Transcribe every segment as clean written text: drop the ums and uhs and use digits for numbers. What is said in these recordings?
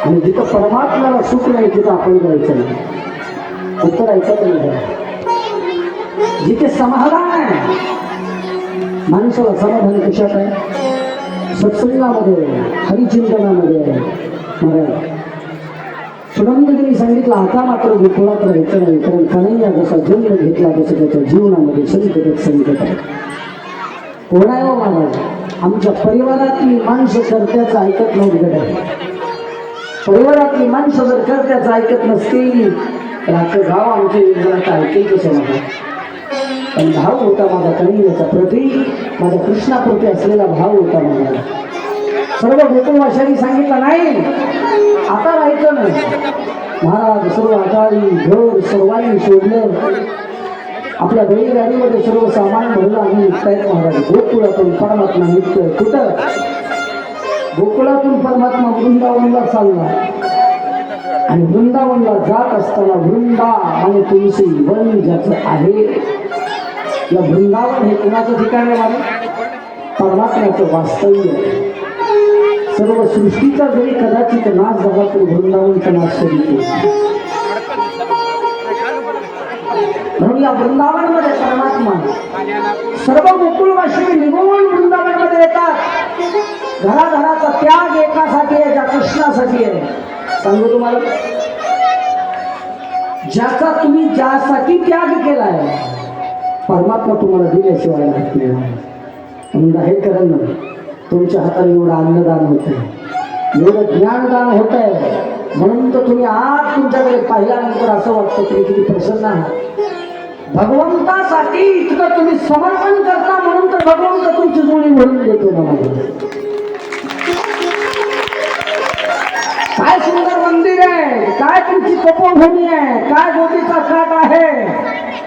आणि जिथं परमात्म्याला सुख नाही तिथं आपण जायचं नाही. उत्तर ऐकत नाही. जिथे समाधान आहे, माणसाला समाधान कशात आहे? सत्संगामध्ये, हरिचिंतनामध्ये. सुनंदगिरी सांगितलं आता मात्र गोकुळात राहायचं नाही, कारण कन्हैया जसा जन्म घेतला तसं त्याच्या जीवनामध्ये संकट आहे. कोण आहे हो महाराज? आमच्या परिवारातली माणसं कर्त्याचं ऐकत नव्हतं. परिवारातली माणसं जर कर्त्याचं ऐकत नसतील तर आजचं गाव आमच्या योजनाचं ऐकेल कसं माझा? पण भाव होता माझा कन्हैयाचा प्रती, माझ्या कृष्णाप्रती असलेला भाव होता माझा. सर्व गोकुळवाशांनी सांगितलं नाही आता राहायचं नाही. महाराज सर्व आटाळी घर सर्वांनी सोडलं, आपल्या बैलगाडीमध्ये सर्व सामान भरलं आणि निघतायत महाराज. गोकुळातून परमात्मा निघतोय. कुठं? गोकुळातून परमात्मा वृंदावनला चालला आणि वृंदावनला जात असताना वृंदा आणि तुलसी वन ज्याचं आहे, या वृंदावन हे कुणाचं ठिकाण आहे माझं? परमात्म्याचं वास्तव्य. सर्व सृष्टीचा जरी कदाचित नाश झाला तर वृंदावनचा नाश करीत. म्हणून या वृंदावनमध्ये परमात्मा सर्व गोकुळवासी निघून वृंदावनमध्ये येतात. घराघराचा त्याग एकासाठी आहे, ज्या कृष्णासाठी आहे. सांगू तुम्हाला, ज्याचा तुम्ही ज्यासाठी त्याग केलाय परमात्मा तुम्हाला दिल्याशिवाय राहत नाही. म्हणून हे करण ना, तुमच्या हाताने एवढं अन्नदान होत आहे, एवढं ज्ञानदान होत आहे. म्हणून तर तुम्ही आज तुमच्याकडे पाहिल्यानंतर असं वाटतं तुम्ही किती प्रसन्न आहात. भगवंतासाठी इतकं तुम्ही समर्पण करता म्हणून तर भगवंत तुमची जोडी भरून देतो ना. काय सुंदर मंदिर आहे, काय तुमची तपोभूमी आहे, काय गोपीचा काट आहे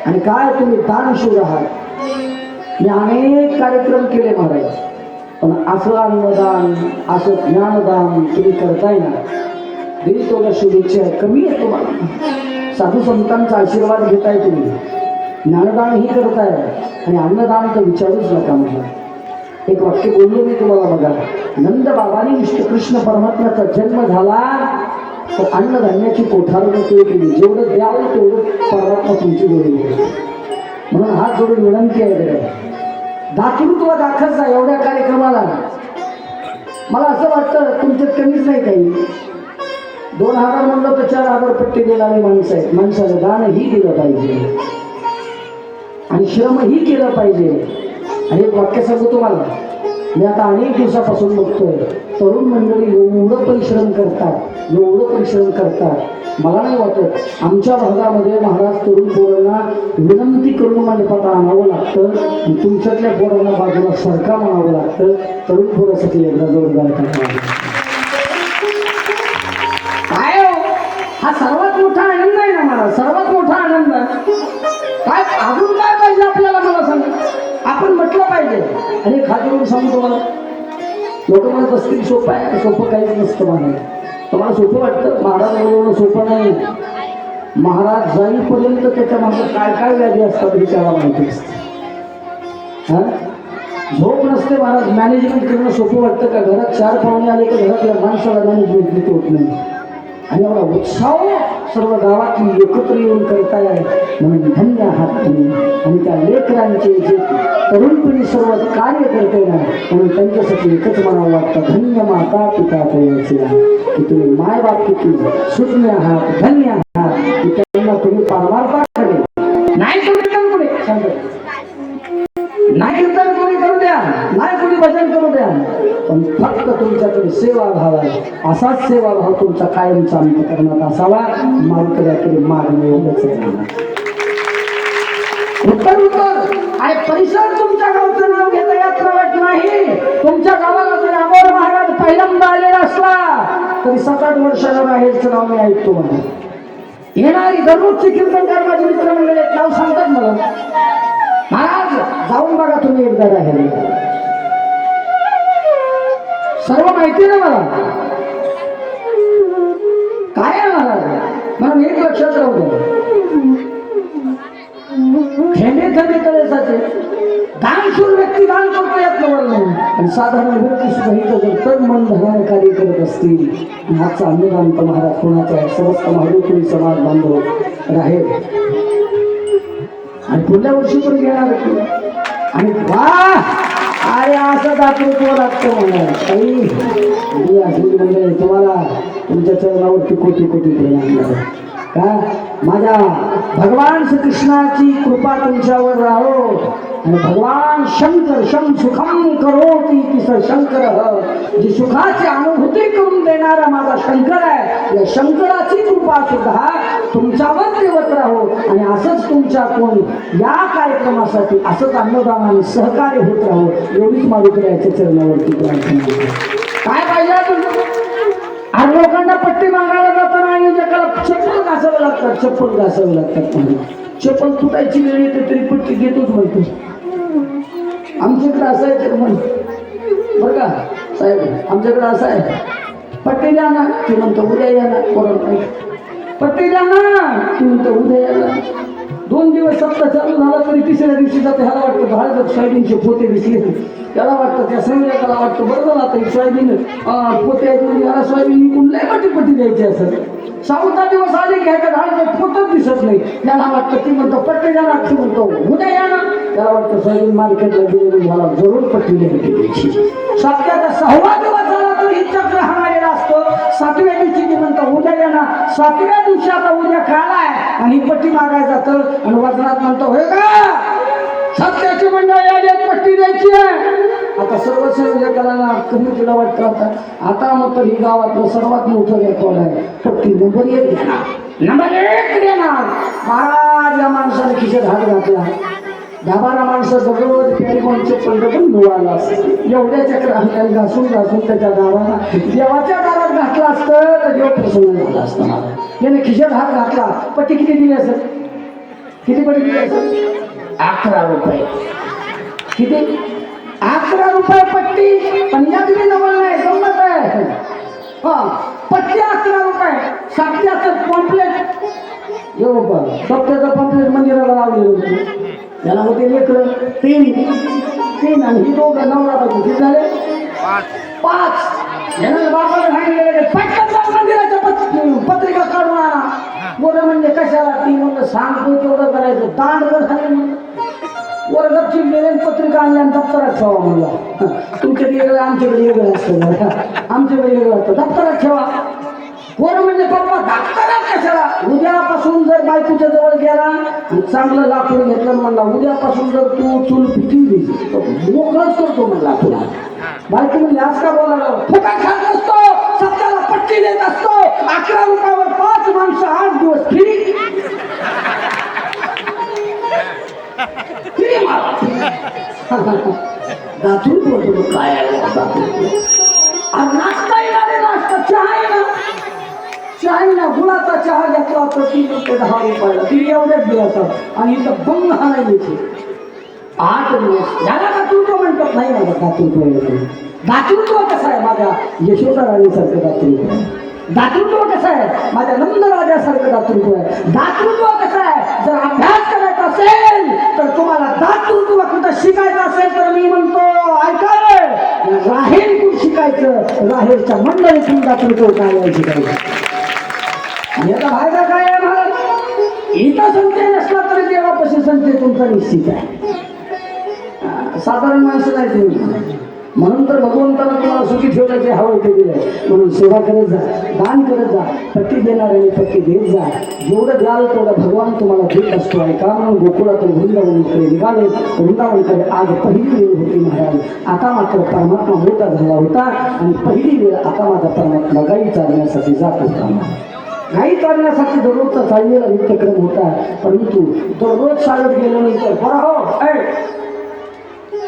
आणि काय तुम्ही दानशूर आहात. मी अनेक कार्यक्रम केले महाराज, पण असं अन्नदान, असं ज्ञानदान तुम्ही करताय ना, दिली तोला शुभेच्छा आहे. कमी आहे तुम्हाला. साधू संतांचा आशीर्वाद घेताय तुम्ही, ज्ञानदानही करताय आणि अन्नदान तर विचारूच नका. मला एक वाक्य बोललो मी तुम्हाला बघा. नंद बाबांनी विष्णू कृष्ण परमात्म्याचा जन्म झाला तर अन्नधान्याची कोठार केली. जेवढं द्यावं तेवढं परमात्मा तुमची जोडी. म्हणून हात जोडून विनंती आहे, दातृत्व दाखल जा एवढ्या कार्यक्रमाला. मला असं वाटतं तुमच्यात कमीच नाही काही. 2000 म्हणलं तर 4000 पट्टी देणारी माणसं आहेत. माणसाचं दानही दिलं पाहिजे आणि श्रमही केलं पाहिजे. आणि एक वाक्य सांगतो तुम्हाला, मी आता अनेक दिवसापासून बघतोय तरुण मंडळी एवढं परिश्रम करतात. मला नाही वाटत आमच्या भागामध्ये महाराज तरुण पोरांना विनंती करून मंडपात आणावं लागतं आणि तुमच्यातल्या पोरांना बाजूला सरका म्हणावं लागतं. तरुण पोरासाठी एकदा जोरदार काय हा सर्वात मोठा आनंद आहे ना मला, सर्वात मोठा आनंद. काय अजून काय पाहिजे आपल्याला मला सांगा. आपण म्हटलं पाहिजे. आणि खाजून सांगतो मला, लोक म्हणत असतील सोपं आहे, सोपं काहीच नसतं. मला तुम्हाला सोपं वाटतं, महाराज बोलवणं सोपं नाही. महाराज जाईपर्यंत त्याच्या मागे काय काय व्याधी असतात तरी त्याला माहिती असते. झोप नसते महाराज. मॅनेजमेंट करणं सोपं वाटतं का? घरात 4 पाहुणे आले की घरातल्या माणसाला मॅनेजमेंट नीट होत नाही. आणि एवढा उत्साह सर्व गावातली एकत्र येऊन करताय म्हणून धन्य आहात तुम्ही. आणि त्या लेकरांचे जे तरुणपणी सर्व कार्य करते ना, म्हणून त्यांच्यासाठी एकच म्हणावं वाटतं, धन्य माता पिता तयाचे की तुम्ही माय बाप किती सुज्ञ आहात, धन्य आहात की त्यांना तुम्ही पारमार्थाकडे नाही कीर्तन पुढे सांगत, नाही कीर्तन कोणी करू द्या, नाही कोणी भजन करू द्या, पण फक्त तुमच्याकडे सेवाभाव आहे. असाच सेवाभाव तुमचा कायमचा अंतःकरणात असावा. मालकऱ्याकडे मागणे एवढंच आहे. उत्तर आणि परिसर तुमच्या गावचं नाव घेता येत नाही. तुमच्या गावाला जर अमोर महाराज पहिल्यांदा आलेला असला तरी 7-8 वर्षाला बाहेरचं नाव मी ऐकतो. मला येणारी दररोजची कीर्तनकार माझे मित्र मंडळी नाव सांगतात मला, महाराज जाऊन बघा तुम्ही एकदा राहील. सर्व माहिती ना मला काय आहे महाराज. म्हणून एक लक्षात राहू द्या, थेंबे थेंबे तळेसाचे दानशूर व्यक्ती दान करतो यात नवल नाही. आणि साधारण व्यक्ती सुद्धा इथं जर तन मन धनाने कार्य करत असतील आणि आजचा अन्नदान तर महाराज कोणाचा आहे समस्त महाडोकरी समाज बांधव राहील आणि पुढल्या वर्षी पण घेणार आणि वा अरे असं दाखवतो लागतं म्हणा काही म्हणजे तुम्हाला तुमच्या चरणावरती कोटी कोटी प्रणाम का माझ्या भगवान श्रीकृष्णाची कृपा तुमच्यावर राहो आणि भगवान शंकर शम सुखम करोति तिस शंकर जी सुखाची अनुभूती करून देणारा माझा शंकर आहे या शंकराची कृपा सुद्धा तुमच्यावर देवत राहो आणि असंच तुमच्या कोण या कार्यक्रमासाठी असंच अन्नदान आणि सहकार्य होत राहो एवढीच माझ्याकडे याच्या चरणावरती प्रार्थना काय पाहिजे आणि लोकांना पट्टी मागायला जाताना आयोजकाला चप्पल घासावं लागतात चप्पल घासावं लागतात चप्पल तुटायची वेळ येते तरी पट्टी देतोच म्हणतो आमच्याकडे असं आहे म्हण बरं का साहेब आमच्याकडे असं आहे पट्टी द्या ना ती म्हणतो उद्या या ना कोण पट्टी द्या ना ती म्हणतो उद्या या ना 2 दिवस सप्ताह चालू झाला तरी तिसऱ्या दिवशी जाते ह्याला वाटतं भाडं सोयाबीनचे पोते दिसले त्याला वाटतं त्या संयोजकाला वाटतं बरं झालं आता सोयाबीन पोते आहेत म्हणजे ह्याला सोयाबीन विकून लय पट्टी द्यायची असं 6-7 दिवस आले की ह्याच्या झाडाचं पोतच दिसत नाही त्याला वाटतं ती म्हणतो पट्टी द्या ना ती म्हणतो उद्या या ना त्याला वाटतं सोयाबीन मार्केटला गेले मला जरूर पट्टी द्यायची सप्त्याचा 6वा दिवस झाला तर ही चक्र हाणालेला असतो 7व्या दिवशी ती म्हणतो उद्या या ना 7व्या दिवशी आता उद्या खालाय आणि ही पट्टी मागायला जातं आणि वजनात म्हणतो होय का सत्याची मंडळ याच्यात पट्टी द्यायची आहे आता सर्व संयोजकाला कमिटीला वाटतं आता मग ही गावातलं सर्वात मोठं रेकॉर्ड आहे पट्टी नंबर 1 देणार नंबर 1 देणार महाराज या माणसाने खिशात हात घातला 10-12 माणसं दररोज टेलिफोनचे पंधरा पण मिळाला एवढ्या चक्र घासून त्याच्या दाराला देवाच्या दारात घातलं असतं तर देव प्रसन्न झाला असतं त्याने खिशात हात घातला पट्टी किती दिली असेल किती पट्टी दिली असेल 11 रुपये किती 11 रुपये पट्टी पंजाबी नवल नाही गंमत आहे पट्टी 11 रुपये सप्त्याचं पॉम्पलेट येऊ बा सप्त्याचं पॉम्पलेट मंदिराला लावलेलं होतं त्याला होते लेकरं 3 आणि ही दोघं नवरा बायको किती झाले 5 यांना बापाला सांगितलेलं पटकन जाऊन मंदिराच्या पत्रिका काढून आणा बोला म्हणजे कशाला ती म्हणलं सांगतो तेवढं करायचं दांड जर झाले म्हणलं वर गपचीप गेले पत्रिका आणल्या दप्तरात ठेवा म्हणला तुमच्याकडे वेगळं आमच्याकडे वेगळं असतं आमच्याकडे वेगळं असतं दप्तरात ठेवा वर म्हणजे पप्पा दप्तरात कशाला उद्यापासून जर बायकोच्या जवळ गेला आणि चांगलं लाकूड घेतलं म्हणला उद्यापासून जर तू चूल पिटवली तर मोकळच करतो म्हणला तुला बायको म्हणजे आज का बोलायला फुकट खात असतो सप्त्याला पट्टी देत असतो 11 रुपयावर 5 माणसं 8 दिवस फ्री दातून बोलतो काय आहे नाश्ता येणारे नाश्ता चहा आहे ना गुळाचा चहा घेतला तर 3 रुपये 10 रुपयाला ती एवढ्याच दिवसात आणि इथं बंग हाणायची 8 दिवस याला दातृत्व म्हणतात नाही माझा दातृत्व कसं आहे माझ्या यशोदा राणीसारखं दातृत्व कसं आहे माझ्या नंद राजासारखं दातृत्व आहे दातृत्व कसं आहे जर अभ्यास करायचा असेल तर तुम्हाला दातृत्व कुठं शिकायचं असेल तर मी म्हणतो ऐकाय राहेरतून शिकायचं राहेरच्या मंडळीतून दातृत्व काय शिकायचं याचा फायदा काय आहे महाराज इथं संचय नसला तरी देवापाशी संचय तुमचा निश्चित आहे साधारण माणसं नाही तुम्ही म्हणून तर भगवंताला तुम्हाला सुखी ठेवण्याचे हवं ते दिलंय म्हणून सेवा करत जा दान करत जा पट्टी देणाऱ्याने पट्टी देत जा जेवढं द्याल तेवढं भगवान तुम्हाला देत असतो आहे का म्हणून गोकुळातून वृंदावनकडे निघाले वृंदावनकडे आज पहिली वेळ होती महाराज आता मात्र परमात्मा मोठा झाला होता आणि पहिली वेळ आता माझा परमात्मा गाई चालण्यासाठी जात होता गाई चालण्यासाठी दररोजचा चाललेला नित्यक्रम होता परंतु दररोज शाळेत गेल्यानंतर बरं हो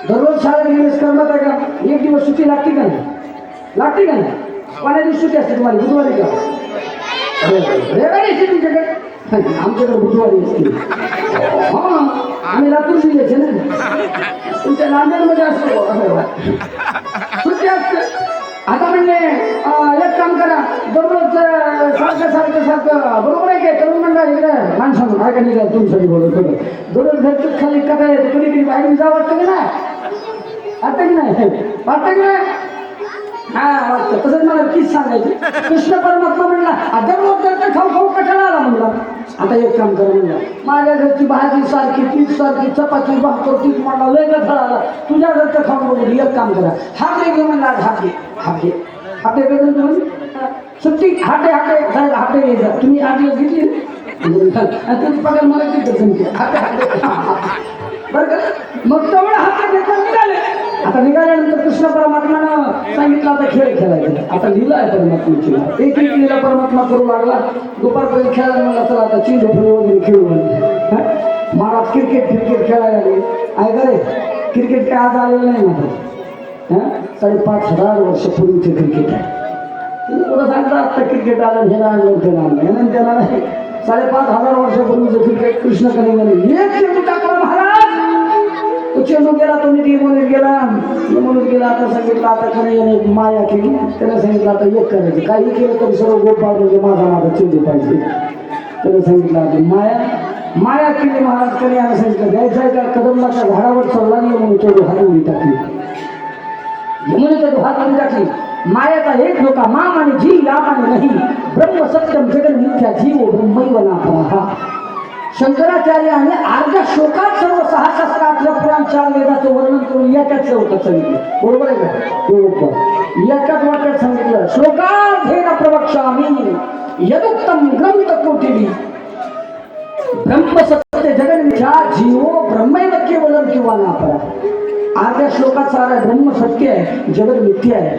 दररोज शाळेत गेलेस करमत आहे का एक दिवस सुट्टी लागते का नाही कोण्या दिवशी सुट्टी असते तुम्हाला बुधवारी का रविवारी असते तुमच्याकडे आमच्याकडे बुधवारी असते हां आम्ही लातूर जिल्ह्याचे ना तुमच्या नांदेडमध्ये असतो सुट्टी असते आता म्हणजे एक काम करा दररोज सारखं बरोबर आहे काय तरुण मंडळ इकडे माणसानं ऐका निघा तुमच्यासाठी बोलत दररोज घरचं खाली कथा येते कधी बाहेर जावं वाटतं की नाही वाटतं की नाही? वाटतं की नाही? हा वाटतं. तसंच मला तीच सांगायची. कृष्ण परमात्मा म्हणला दररोज जर खाऊ खाऊ कठाला आला म्हणला. आता एक काम कर म्हणला, माझ्या घरची भाजी सारखी तीच सारखी चपाती भाकर तीच म्हणला लय कठाला आला. तुझ्या घरचं खाऊन बघू. एक काम करा, हापडे घे म्हणला. हापडे हापडे हापडे घेऊन तुम्ही सुट्टी हाटे हाटे साहेब हाटे घ्यायचा. तुम्ही 8 दिवस घेतली तुमची पगार मला किती संख्या हाटे हाटे बरं का. मग तेवढं हात घेतला निघाले. आता निघाल्यानंतर कृष्ण परमात्मानं सांगितलं आता खेळ खेळायचे. आता लिहिलं आहे परमात्म्याची. एक एक लिहिला परमात्मा करू लागला. दुपारपर्यंत खेळायला मला चला आता चिंच वगैरे खेळू म्हणले. महाराज क्रिकेट खेळायला लागले. ऐका रे, क्रिकेट काय आज आलेलं नाही माझं. 5,500 वर्षापूर्वीचे क्रिकेट आहे. तुम्ही कुठं सांगता आता क्रिकेट आलं हे आणलं ते आणलं त्याला नाही. 5,500 वर्षापूर्वीचं क्रिकेट कृष्ण कलिंगने एक चेंडू टाकला महाराज. तो चेंडू गेला, तो निधी म्हणून गेला. आता सांगितलं आता कने माया केली. त्याने सांगितलं आता एक करायचं. काही केलं तरी सर्व गोपाळ म्हणजे माझा चेंडू पाहिजे. त्याने सांगितलं आता माया केली महाराज. कने याने सांगितलं द्यायचं आहे का कदमला झाडावर चढला नाही म्हणून चेंडू हातून टाकली. यमुनेचा हातून टाकली. मायाचा एक धोका माम आणि जी याम आणि नाही ब्रह्म सत्यम जगन मिथ्या जीव ब्रह्मैव नापराहा. शंकराचार्याने अर्ध्या श्लोकात सर्व 618 पुराण 4 वेदाचं वर्णन करून एकाच श्लोकात सांगितलं. बरोबर आहे का? एकाच वाक्यात सांगितलं. श्लोकार्थेन प्रवक्ष्यामि यदुक्तम ग्रंथ कोटिभि ब्रह्म सत्य जगन मिथ्या जीवो ब्रह्मैव केवलम किंवा नापरा. अर्ध्या श्लोकात सारा ब्रह्म सत्य आहे, जगत मिथ्या आहे.